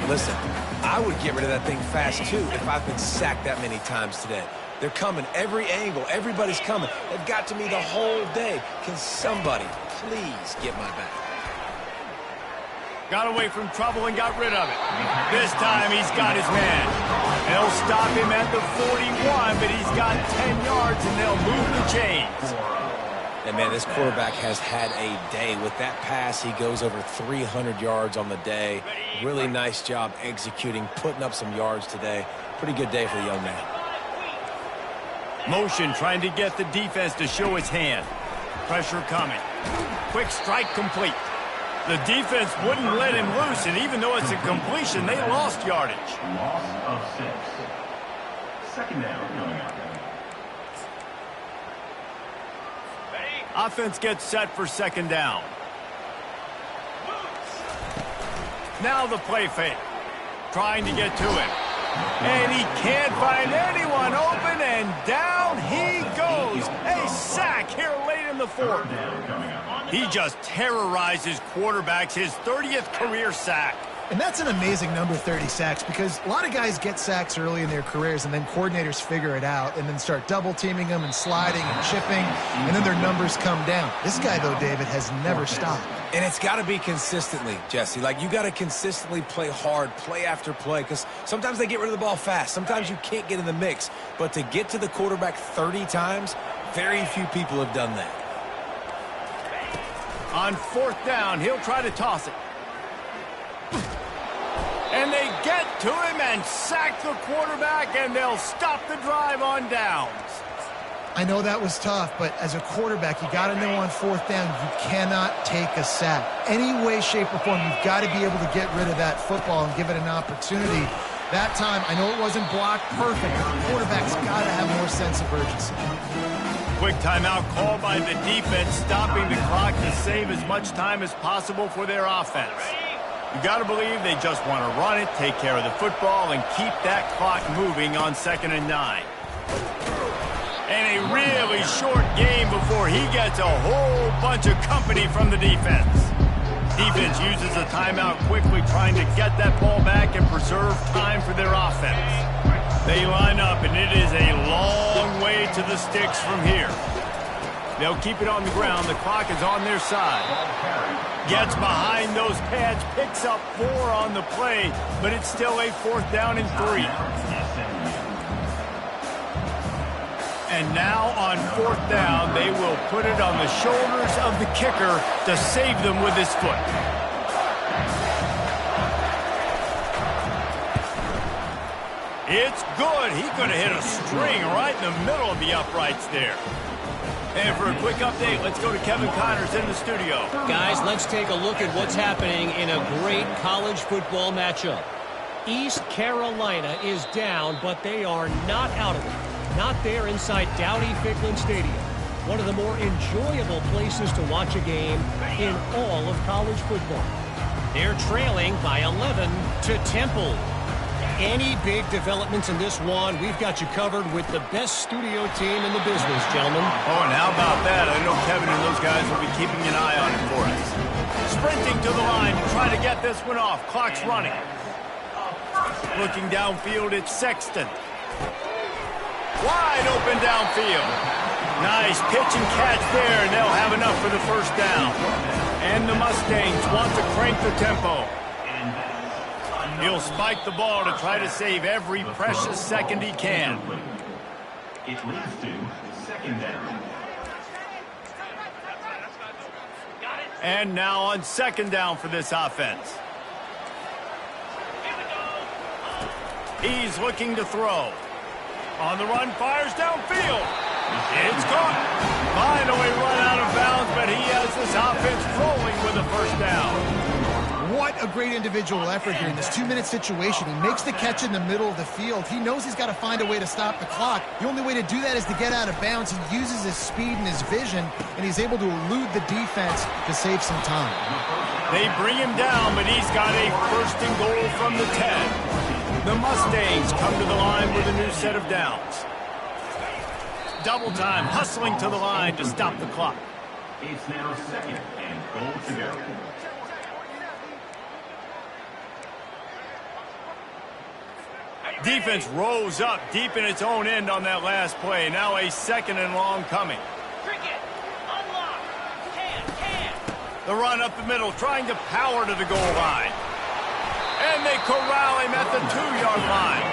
Listen, I would get rid of that thing fast, too, if I've been sacked that many times today. They're coming every angle. Everybody's coming. They've got to me the whole day. Can somebody please get my back? Got away from trouble and got rid of it. This time he's got his man. They'll stop him at the 41, but he's got 10 yards and they'll move the chains. And, man, this quarterback has had a day. With that pass, he goes over 300 yards on the day. Really nice job executing, putting up some yards today. Pretty good day for the young man. Motion trying to get the defense to show its hand. Pressure coming. Quick strike complete. The defense wouldn't let him loose, and even though it's a completion, they lost yardage. Loss of 6. Second down coming up. Offense gets set for second down. Now the play fake. Trying to get to him. And he can't find anyone open, and down he goes. A sack here late in the fourth. He just terrorizes quarterbacks, his 30th career sack. And that's an amazing number, 30 sacks, because a lot of guys get sacks early in their careers, and then coordinators figure it out and then start double-teaming them and sliding and chipping, and then their numbers come down. This guy, though, David, has never stopped. And it's got to be consistently, Jesse. Like, you got to consistently play hard, play after play, because sometimes they get rid of the ball fast. Sometimes you can't get in the mix. But to get to the quarterback 30 times, very few people have done that. On fourth down, he'll try to toss it. And they get to him and sack the quarterback, and they'll stop the drive on downs. I know that was tough, but as a quarterback, you got to know on fourth down, you cannot take a sack. Any way, shape, or form, you've got to be able to get rid of that football and give it an opportunity. That time, I know it wasn't blocked perfect, but the quarterback's got to have more sense of urgency. Quick timeout called by the defense, stopping the clock to save as much time as possible for their offense. You got to believe they just want to run it, take care of the football, and keep that clock moving on 2nd and 9. And a really short game before he gets a whole bunch of company from the defense. Defense uses a timeout quickly, trying to get that ball back and preserve time for their offense. They line up, and it is a long way to the sticks from here. They'll keep it on the ground. The clock is on their side. Gets behind those pads, picks up 4 on the play, but it's still a 4th down and 3. And now on 4th down, they will put it on the shoulders of the kicker to save them with his foot. It's good. He could have hit a string right in the middle of the uprights there. And for a quick update, let's go to Kevin Connors in the studio. Guys, let's take a look at what's happening in a great college football matchup. East Carolina is down, but they are not out of it. Not there inside Dowdy-Ficklin Stadium. One of the more enjoyable places to watch a game in all of college football. They're trailing by 11 to Temple. Any big developments in this one, we've got you covered with the best studio team in the business, gentlemen. Oh, and how about that? I know Kevin and those guys will be keeping an eye on it for us. Sprinting to the line to try to get this one off. Clock's running. Looking downfield, it's Sexton. Wide open downfield. Nice pitch and catch there, and they'll have enough for the first down. And the Mustangs want to crank the tempo. He'll spike the ball to try to save every precious second he can. It leads to second down. And now on second down for this offense. He's looking to throw. On the run, fires downfield. It's caught. Finally run out of bounds, but he has this offense rolling with a first down. What a great individual effort here in this 2-minute situation. He makes the catch in the middle of the field. He knows he's got to find a way to stop the clock. The only way to do that is to get out of bounds. He uses his speed and his vision, and he's able to elude the defense to save some time. They bring him down, but he's got a first and goal from the 10. The Mustangs come to the line with a new set of downs. Double time, hustling to the line to stop the clock. It's now second and goal to go. Defense rose up deep in its own end on that last play. Now a second and long coming. Cricket, unlock. Can. The run up the middle, trying to power to the goal line. And they corral him at the 2-yard line.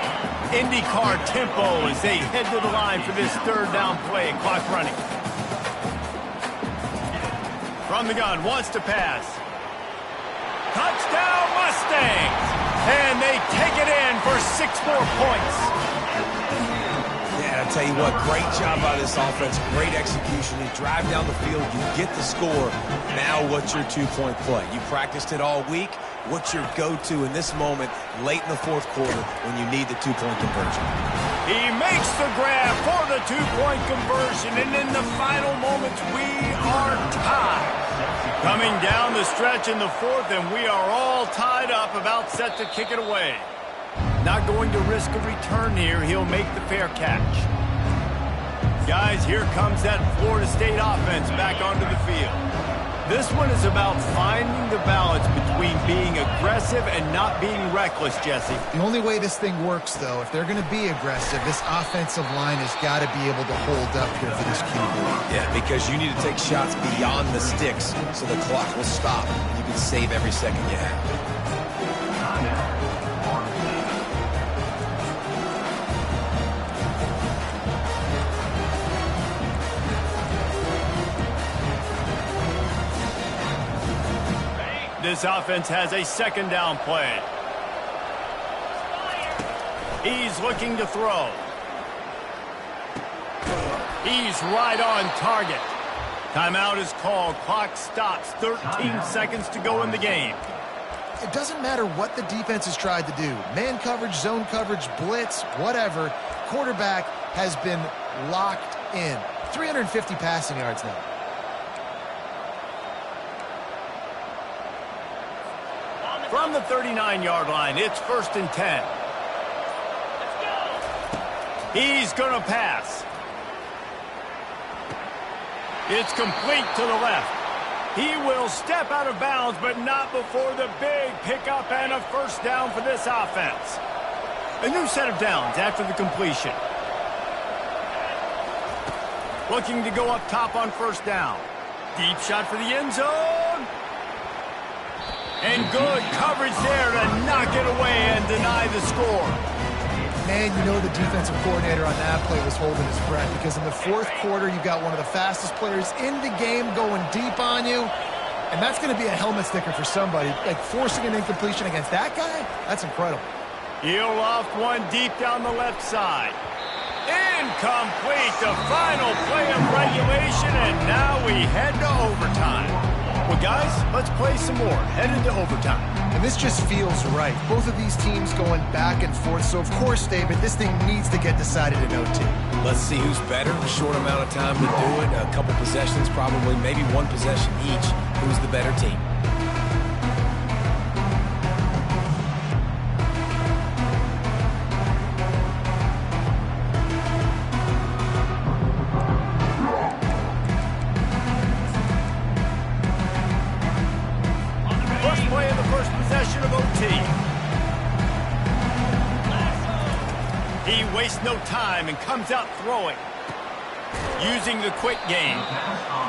IndyCar tempo as they head to the line for this third down play. Clock running. From the gun, wants to pass. Touchdown Mustangs! And they take it in for 6 more points. Yeah, I'll tell you what, great job by this offense. Great execution. You drive down the field, you get the score. Now what's your 2-point play? You practiced it all week. What's your go-to in this moment late in the fourth quarter when you need the 2-point conversion? He makes the grab for the 2-point conversion, and in the final moments, we are tied. Coming down the stretch in the fourth, and we are all tied up, about set to kick it away. Not going to risk a return here. He'll make the fair catch. Guys, here comes that Florida State offense back onto the field. This one is about finding the balance between being aggressive and not being reckless, Jesse. The only way this thing works, though, if they're going to be aggressive, this offensive line has got to be able to hold up here for this QB. Yeah, because you need to take shots beyond the sticks so the clock will stop. You can save every second you have. This offense has a second down play. He's looking to throw. He's right on target. Timeout is called. Clock stops. 13 seconds to go in the game. It doesn't matter what the defense has tried to do. Man coverage, zone coverage, blitz, whatever. Quarterback has been locked in. 350 passing yards now. From the 39-yard line, it's 1st and 10. He's going to pass. It's complete to the left. He will step out of bounds, but not before the big pickup and a first down for this offense. A new set of downs after the completion. Looking to go up top on first down. Deep shot for the end zone. And good coverage there to knock it away and deny the score. Man, you know the defensive coordinator on that play was holding his breath, because in the fourth quarter, you've got one of the fastest players in the game going deep on you, and that's going to be a helmet sticker for somebody. Like, forcing an incompletion against that guy, that's incredible. He'll loft one deep down the left side. Incomplete, the final play of regulation, and now we head to overtime. Well, guys, let's play some more. Headed to overtime. And this just feels right. Both of these teams going back and forth. So, of course, David, this thing needs to get decided in OT. Let's see who's better. A short amount of time to do it. A couple possessions, probably maybe one possession each. Who's the better team? time and comes out throwing. Using the quick game.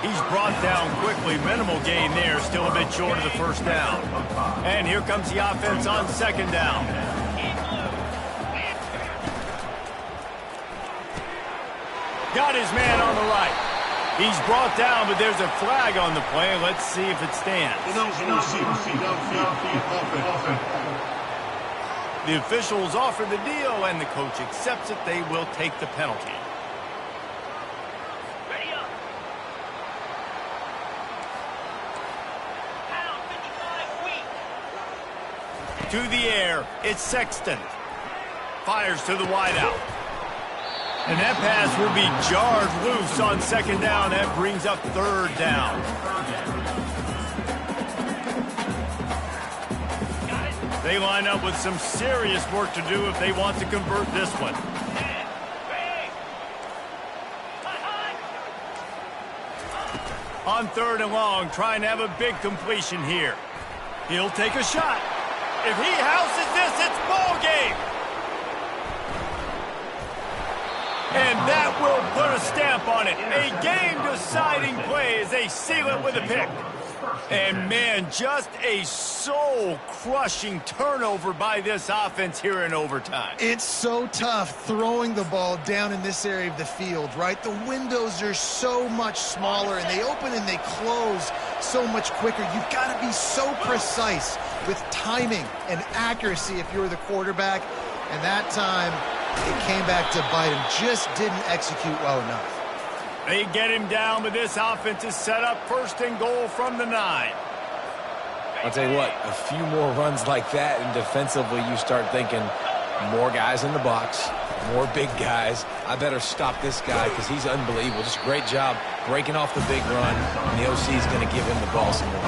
He's brought down quickly. Minimal gain there. Still a bit short of the first down. And here comes the offense on second down. Got his man on the right. He's brought down, but there's a flag on the play. Let's see if it stands. The officials offer the deal, and the coach accepts it. They will take the penalty. Ready up. Pound 55 weak. To the air, it's Sexton. Fires to the wideout. And that pass will be jarred loose on second down. That brings up third down. They line up with some serious work to do if they want to convert this one. On third and long, trying to have a big completion here. He'll take a shot. If he houses this, it's ball game. And that will put a stamp on it. A game-deciding play as they seal it with a pick. And, man, just a soul-crushing turnover by this offense here in overtime. It's so tough throwing the ball down in this area of the field, right? The windows are so much smaller, and they open and they close so much quicker. You've got to be so precise with timing and accuracy if you're the quarterback. And that time, it came back to bite him. Just didn't execute well enough. They get him down, but this offense is set up first and goal from the 9. I'll tell you what, a few more runs like that, and defensively you start thinking more guys in the box, more big guys. I better stop this guy because he's unbelievable. Just a great job breaking off the big run, and the OC is going to give him the ball some more.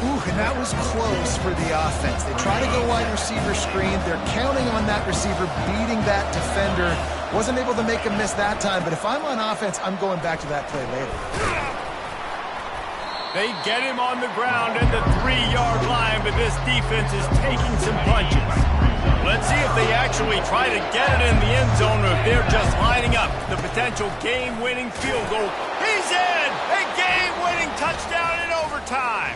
Ooh, and that was close for the offense. They try to go wide receiver screen. They're counting on that receiver beating that defender. Wasn't able to make a miss that time, but if I'm on offense, I'm going back to that play later. They get him on the ground at the 3-yard line, but this defense is taking some punches. Let's see if they actually try to get it in the end zone or if they're just lining up the potential game-winning field goal. He's in! A game-winning touchdown in overtime.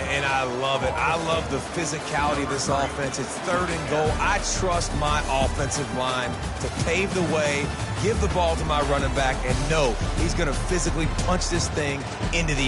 And I love it. I love the physicality of this offense. It's third and goal. I trust my offensive line to pave the way, give the ball to my running back, and know he's going to physically punch this thing into the